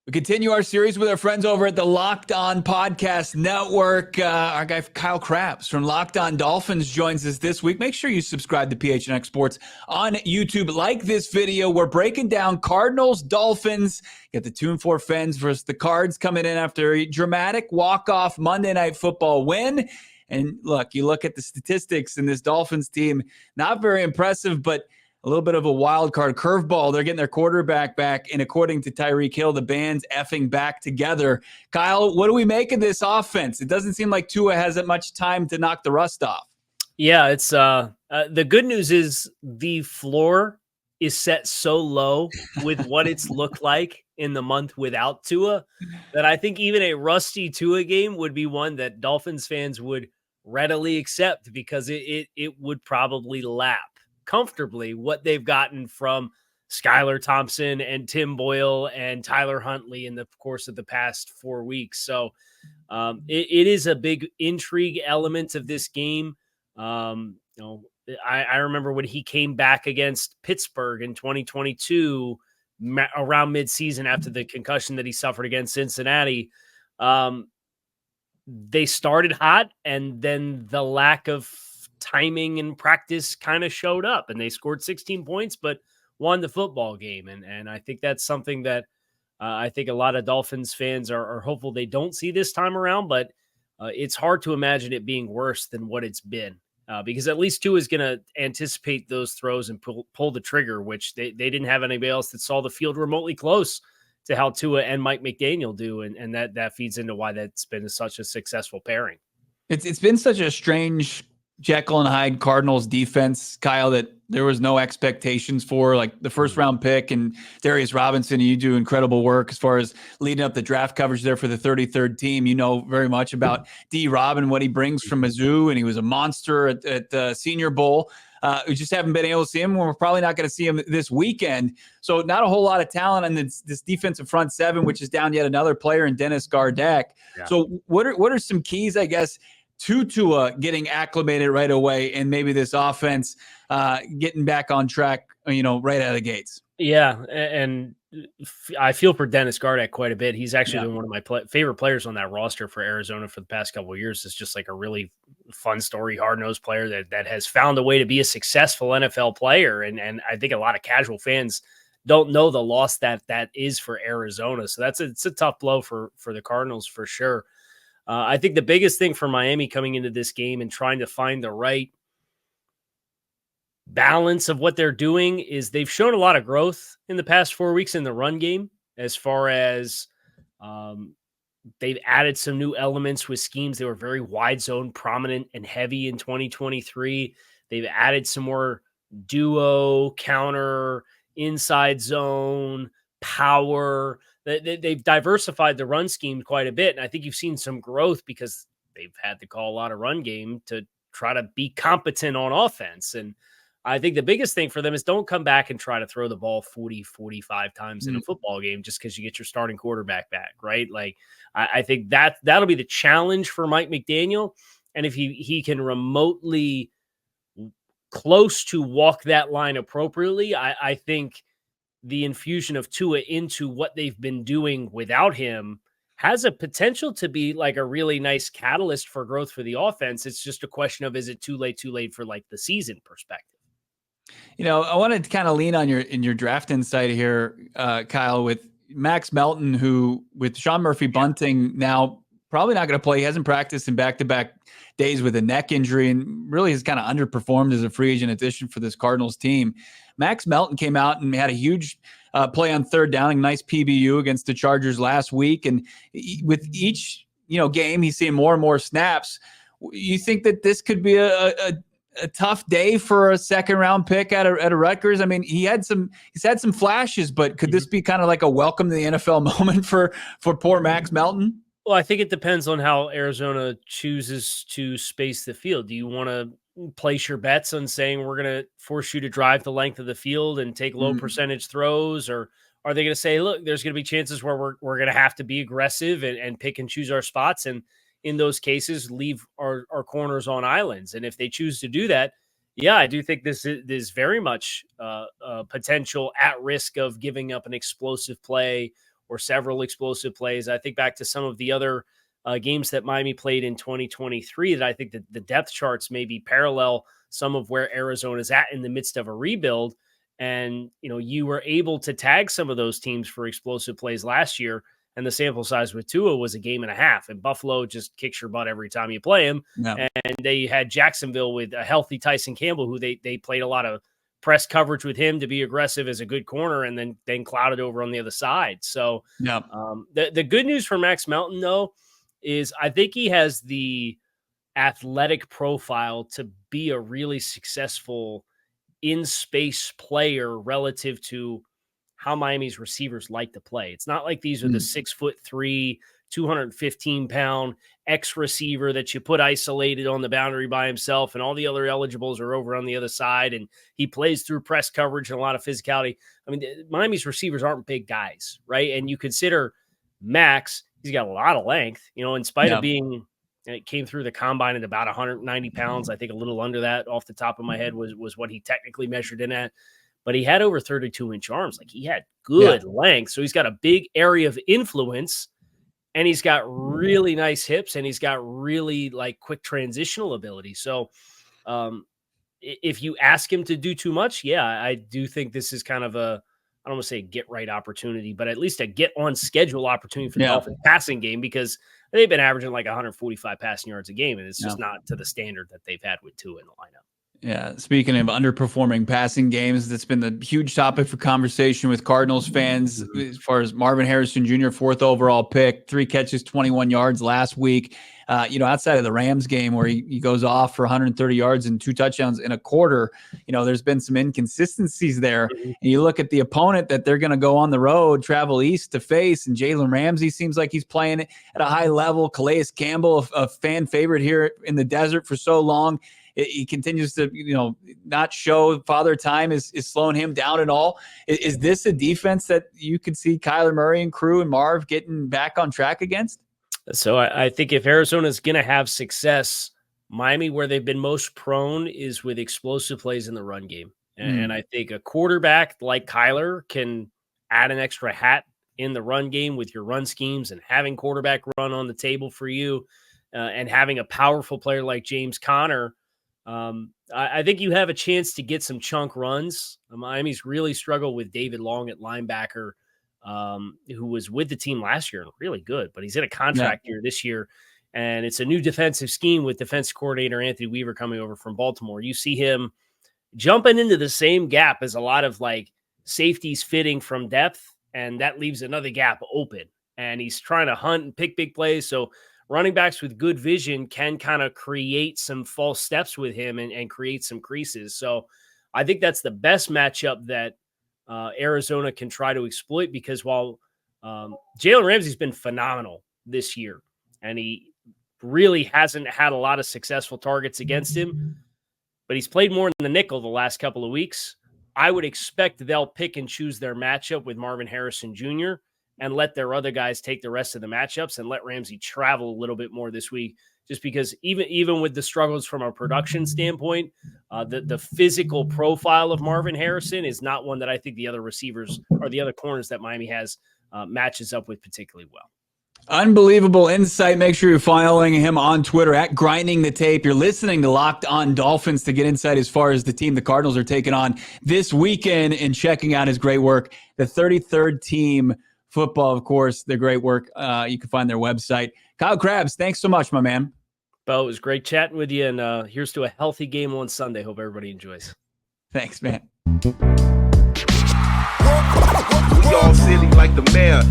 We continue our series with our friends over at the Locked On Podcast Network. Our guy Kyle Krabs from Locked On Dolphins joins us this week. Make sure you subscribe to PHNX Sports on YouTube. Like this video, we're breaking down Cardinals, Dolphins. Get the 2-4 Fens versus the Cards coming in after a dramatic walk-off Monday Night Football win. And look, you look at the statistics in this Dolphins team, not very impressive, but a little bit of a wild card curveball. They're getting their quarterback back, and according to Tyreek Hill, the band's effing back together. Kyle, what do we make of this offense? It doesn't seem like Tua has that much time to knock the rust off. Yeah, it's the good news is the floor is set so low with what it's looked like in the month without Tua that I think even a rusty Tua game would be one that Dolphins fans would readily accept because it would probably lap comfortably what they've gotten from Skylar Thompson and Tim Boyle and Tyler Huntley in the course of the past 4 weeks. So it is a big intrigue element of this game. I remember when he came back against Pittsburgh in 2022 around midseason after the concussion that he suffered against Cincinnati. They started hot, and then the lack of timing and practice kind of showed up, and they scored 16 points, but won the football game. And I think that's something that I think a lot of Dolphins fans are hopeful they don't see this time around, but it's hard to imagine it being worse than what it's been because at least Tua is going to anticipate those throws and pull the trigger, which they didn't have anybody else that saw the field remotely close to how Tua and Mike McDaniel do. And that feeds into why that's been such a successful pairing. It's been such a strange Jekyll and Hyde Cardinals defense, Kyle, that there was no expectations for, like the first round pick and Darius Robinson. You do incredible work as far as leading up the draft coverage there for the 33rd team. You know very much about D. Rob and what he brings from Mizzou, and he was a monster at the Senior Bowl. We just haven't been able to see him. We're probably not going to see him this weekend. So not a whole lot of talent on this defensive front seven, which is down yet another player in Dennis Gardeck. Yeah. So what are some keys, I guess, to Tua getting acclimated right away and maybe this offense getting back on track, right out of the gates? Yeah, and I feel for Dennis Gardeck quite a bit. He's actually been one of my favorite players on that roster for Arizona for the past couple of years. It's just like a really fun story, hard-nosed player that has found a way to be a successful NFL player. And I think a lot of casual fans don't know the loss that is for Arizona. So it's a tough blow for the Cardinals for sure. I think the biggest thing for Miami coming into this game and trying to find the right balance of what they're doing is they've shown a lot of growth in the past 4 weeks in the run game, as far as they've added some new elements with schemes. They were very wide zone prominent and heavy in 2023. They've added some more duo, counter, inside zone, power. They've diversified the run scheme quite a bit. And I think you've seen some growth because they've had to call a lot of run game to try to be competent on offense. And I think the biggest thing for them is don't come back and try to throw the ball 40, 45 times in a football game just because you get your starting quarterback back, right? Like, I think that'll be the challenge for Mike McDaniel. And if he can remotely close to walk that line appropriately, I think the infusion of Tua into what they've been doing without him has a potential to be like a really nice catalyst for growth for the offense. It's just a question of, is it too late for like the season perspective? I wanted to kind of lean on your draft insight here, Kyle, with Max Melton, who with Sean Murphy bunting now probably not going to play. He hasn't practiced in back-to-back days with a neck injury and really has kind of underperformed as a free agent addition for this Cardinals team. Max Melton came out and had a huge play on third down, a nice PBU against the Chargers last week. And with each game, he's seeing more and more snaps. You think that this could be a tough day for a second round pick at a Rutgers? I mean, he's had some flashes, but could this be kind of like a welcome to the NFL moment for poor Max Melton? Well, I think it depends on how Arizona chooses to space the field. Do you want to place your bets on saying we're going to force you to drive the length of the field and take low percentage throws? Or are they going to say, look, there's going to be chances where we're going to have to be aggressive and pick and choose our spots? And in those cases, leave our corners on islands. And if they choose to do that, yeah, I do think this is very much potential at risk of giving up an explosive play or several explosive plays. I think back to some of the other games that Miami played in 2023 that I think that the depth charts maybe parallel some of where Arizona's at in the midst of a rebuild. And, you were able to tag some of those teams for explosive plays last year. And the sample size with Tua was a game and a half. And Buffalo just kicks your butt every time you play him. Yeah. And they had Jacksonville with a healthy Tyson Campbell, who they played a lot of press coverage with him to be aggressive as a good corner, and then clouded over on the other side. So yeah. The good news for Max Melton, though, is I think he has the athletic profile to be a really successful in-space player relative to how Miami's receivers like to play. It's not like these are the 6'3", 215-pound X-receiver that you put isolated on the boundary by himself, and all the other eligibles are over on the other side, and he plays through press coverage and a lot of physicality. I mean, Miami's receivers aren't big guys, right? And you consider Max, he's got a lot of length, in spite of being – it came through the combine at about 190 pounds. I think a little under that off the top of my head was what he technically measured in at. But he had over 32-inch arms. Like, he had good length. So he's got a big area of influence, and he's got really nice hips, and he's got really quick transitional ability. So if you ask him to do too much, I do think this is kind of I don't want to say get right opportunity, but at least a get on schedule opportunity for the Dolphins passing game, because they've been averaging 145 passing yards a game, and it's just not to the standard that they've had with Tua in the lineup. Yeah, speaking of underperforming passing games, that's been the huge topic for conversation with Cardinals fans as far as Marvin Harrison Jr., 4th overall pick, 3 catches, 21 yards last week. Outside of the Rams game where he goes off for 130 yards and 2 touchdowns in a quarter, there's been some inconsistencies there. Mm-hmm. And you look at the opponent that they're going to go on the road, travel east to face, and Jalen Ramsey seems like he's playing at a high level. Calais Campbell, a fan favorite here in the desert for so long. He continues to, not show father time is slowing him down at all. Is this a defense that you could see Kyler Murray and crew and Marv getting back on track against? So I think if Arizona is going to have success, Miami, where they've been most prone, is with explosive plays in the run game. And I think a quarterback like Kyler can add an extra hat in the run game with your run schemes, and having quarterback run on the table for you, and having a powerful player like James Conner. I think you have a chance to get some chunk runs. Miami's really struggled with David Long at linebacker, who was with the team last year and really good, but he's in a contract year this year. And it's a new defensive scheme with defensive coordinator Anthony Weaver coming over from Baltimore. You see him jumping into the same gap as a lot of safeties fitting from depth, and that leaves another gap open. And he's trying to hunt and pick big plays. So running backs with good vision can kind of create some false steps with him and create some creases. So I think that's the best matchup that Arizona can try to exploit, because while Jalen Ramsey's been phenomenal this year, and he really hasn't had a lot of successful targets against him, but he's played more in the nickel the last couple of weeks. I would expect they'll pick and choose their matchup with Marvin Harrison Jr. and let their other guys take the rest of the matchups and let Ramsey travel a little bit more this week, just because even with the struggles from a production standpoint, the physical profile of Marvin Harrison is not one that I think the other receivers or the other corners that Miami has matches up with particularly well. Unbelievable insight. Make sure you're following him on Twitter at Grinding the Tape. You're listening to Locked On Dolphins to get insight as far as the team the Cardinals are taking on this weekend, and checking out his great work. The 33rd team football, of course, their great work. You can find their website. Kyle Krabs, thanks so much, my man. Bo, it was great chatting with you, and here's to a healthy game on Sunday. Hope everybody enjoys. Thanks, man. We all silly like the mayor.